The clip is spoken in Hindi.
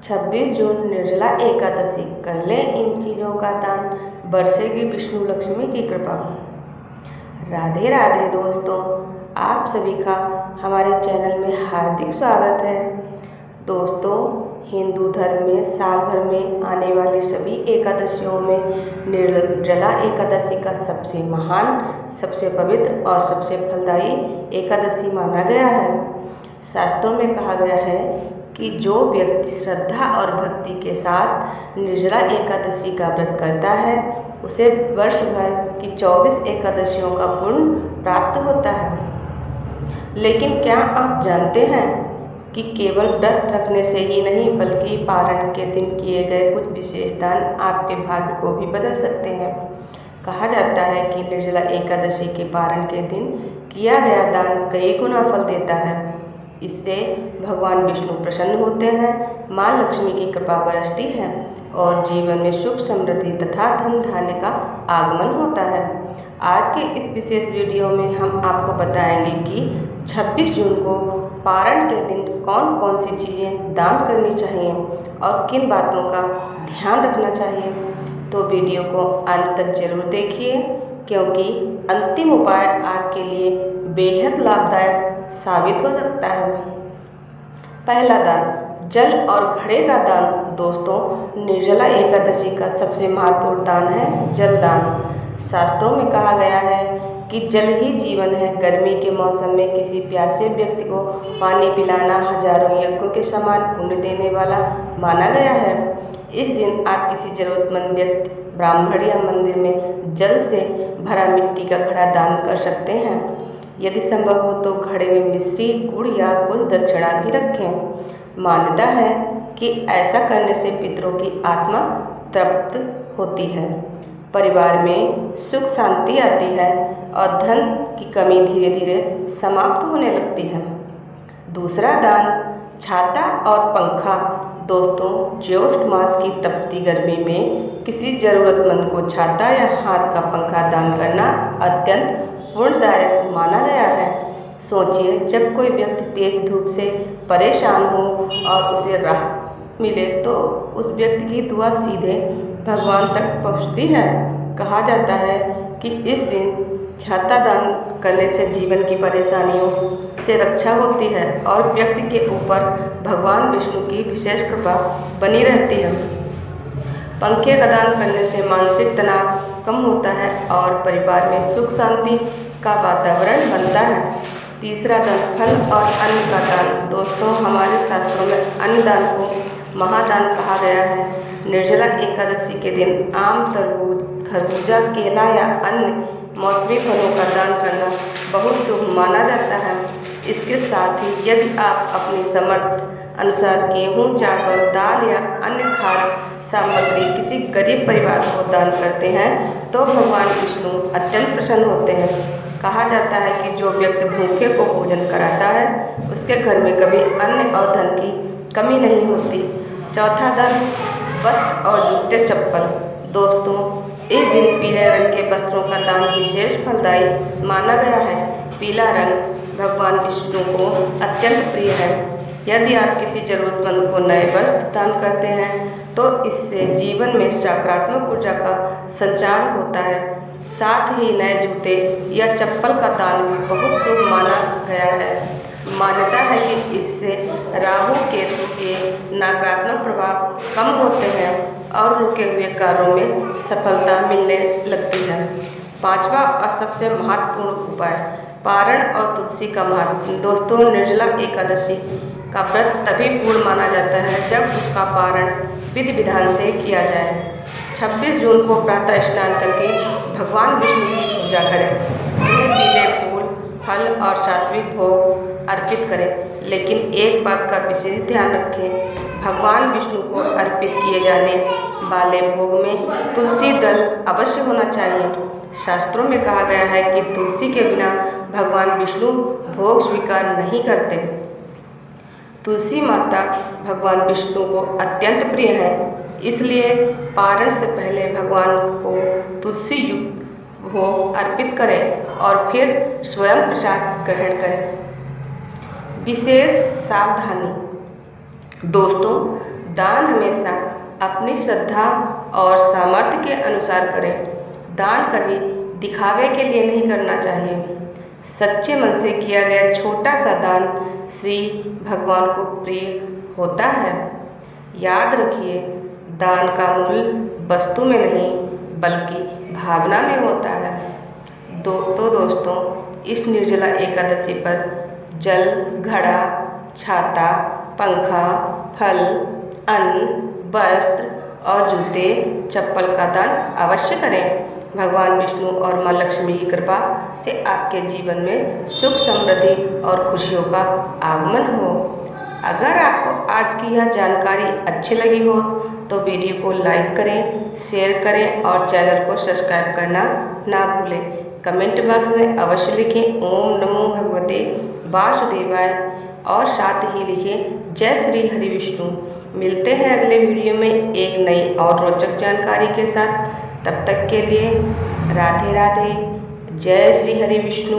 26 जून निर्जला एकादशी। कर लें इन चीज़ों का दान, बरसेगी विष्णु लक्ष्मी की कृपा। राधे राधे दोस्तों, आप सभी का हमारे चैनल में हार्दिक स्वागत है। दोस्तों, हिंदू धर्म में साल भर में आने वाली सभी एकादशियों में निर्जला एकादशी का सबसे महान, सबसे पवित्र और सबसे फलदायी एकादशी माना गया है। शास्त्रों में कहा गया है कि जो व्यक्ति श्रद्धा और भक्ति के साथ निर्जला एकादशी का व्रत करता है उसे वर्ष भर की 24 एकादशियों का पुण्य प्राप्त होता है। लेकिन क्या आप जानते हैं कि केवल व्रत रखने से ही नहीं बल्कि पारण के दिन किए गए कुछ विशेष दान आपके भाग्य को भी बदल सकते हैं। कहा जाता है कि निर्जला एकादशी के पारण के दिन किया गया दान कई गुना फल देता है। इससे भगवान विष्णु प्रसन्न होते हैं, माँ लक्ष्मी की कृपा बरसती है और जीवन में सुख समृद्धि तथा धन धान्य का आगमन होता है। आज के इस विशेष वीडियो में हम आपको बताएंगे कि 26 जून को पारण के दिन कौन कौन सी चीज़ें दान करनी चाहिए और किन बातों का ध्यान रखना चाहिए। तो वीडियो को अंत तक जरूर देखिए, क्योंकि अंतिम उपाय आपके लिए बेहद लाभदायक साबित हो सकता है। पहला दान, जल और घड़े का दान। दोस्तों, निर्जला एकादशी का सबसे महत्वपूर्ण दान है जल दान। शास्त्रों में कहा गया है कि जल ही जीवन है। गर्मी के मौसम में किसी प्यासे व्यक्ति को पानी पिलाना हजारों यज्ञों के समान पुण्य देने वाला माना गया है। इस दिन आप किसी जरूरतमंद व्यक्ति, ब्राह्मण या मंदिर में जल से भरा मिट्टी का घड़ा दान कर सकते हैं। यदि संभव हो तो घड़े में मिश्री, गुड़ या कुछ दक्षिणा भी रखें। मान्यता है कि ऐसा करने से पितरों की आत्मा तृप्त होती है, परिवार में सुख शांति आती है और धन की कमी धीरे धीरे समाप्त होने लगती है। दूसरा दान, छाता और पंखा। दोस्तों, ज्येष्ठ मास की तपती गर्मी में किसी जरूरतमंद को छाता या हाथ का पंखा दान करना अत्यंत पुण्यदायक माना गया है। सोचिए, जब कोई व्यक्ति तेज धूप से परेशान हो और उसे राहत मिले तो उस व्यक्ति की दुआ सीधे भगवान तक पहुंचती है। कहा जाता है कि इस दिन छाता दान करने से जीवन की परेशानियों से रक्षा होती है और व्यक्ति के ऊपर भगवान विष्णु की विशेष कृपा बनी रहती है। पंखे का दान करने से मानसिक तनाव कम होता है और परिवार में सुख शांति का वातावरण बनता है। तीसरा दान, फल और अन्न का दान। दोस्तों, हमारे शास्त्रों में अन्न दान को महादान कहा गया है। निर्जला एकादशी के दिन आम, तरबूज, खरबूजा, केला या अन्य मौसमी फलों का दान करना बहुत शुभ माना जाता है। इसके साथ ही यदि आप अपनी समर्थ अनुसार गेहूँ, चावल, दाल या अन्य खाद्य सामग्री किसी गरीब परिवार को दान करते हैं तो भगवान विष्णु अत्यंत प्रसन्न होते हैं। कहा जाता है कि जो व्यक्ति भूखे को भोजन कराता है उसके घर में कभी अन्न और धन की कमी नहीं होती। चौथा दान, वस्त्र और जूते चप्पल। दोस्तों, इस दिन पीले रंग के वस्त्रों का दान विशेष फलदायी माना गया है। पीला रंग भगवान विष्णु को अत्यंत प्रिय है। यदि आप किसी जरूरतमंद को नए वस्त्र दान करते हैं तो इससे जीवन में सकारात्मक ऊर्जा का संचार होता है। साथ ही नए जूते या चप्पल का दान भी बहुत शुभ माना गया है। मान्यता है कि इससे राहु केतु के नकारात्मक प्रभाव कम होते हैं और रुके हुए कार्यों में सफलता मिलने लगती है। पांचवा और सबसे महत्वपूर्ण उपाय, पारण और तुलसी का महत्व। दोस्तों, निर्जला एकादशी का व्रत तभी पूर्ण माना जाता है जब उसका पारण विधि विधान से किया जाए। 26 जून को प्रातः स्नान करके भगवान विष्णु की पूजा करें। उन्हें पीले फूल, फल और सात्विक भोग अर्पित करें। लेकिन एक बात का विशेष ध्यान रखें, भगवान विष्णु को अर्पित किए जाने वाले भोग में तुलसी दल अवश्य होना चाहिए। शास्त्रों में कहा गया है कि तुलसी के बिना भगवान विष्णु भोग स्वीकार नहीं करते। तुलसी माता भगवान विष्णु को अत्यंत प्रिय है, इसलिए पारण से पहले भगवान को तुलसी युक्त भोग अर्पित करें और फिर स्वयं प्रसाद ग्रहण करें। विशेष सावधानी। दोस्तों, दान हमेशा अपनी श्रद्धा और सामर्थ्य के अनुसार करें। दान कभी दिखावे के लिए नहीं करना चाहिए। सच्चे मन से किया गया छोटा सा दान श्री भगवान को प्रिय होता है। याद रखिए, दान का मूल्य वस्तु में नहीं बल्कि भावना में होता है। दोस्तों, इस निर्जला एकादशी पर जल, घड़ा, छाता, पंखा, फल, अन्न, वस्त्र और जूते, चप्पल का दान अवश्य करें। भगवान विष्णु और माँ लक्ष्मी की कृपा से आपके जीवन में सुख, समृद्धि और खुशियों का आगमन हो। अगर आपको आज की यह जानकारी अच्छी लगी हो तो वीडियो को लाइक करें, शेयर करें और चैनल को सब्सक्राइब करना ना भूलें। कमेंट बॉक्स में अवश्य लिखें ओम नमो भगवते वासुदेवाय और साथ ही लिखें जय श्री हरि विष्णु। मिलते हैं अगले वीडियो में एक नई और रोचक जानकारी के साथ। तब तक के लिए राधे राधे, जय श्री हरि विष्णु।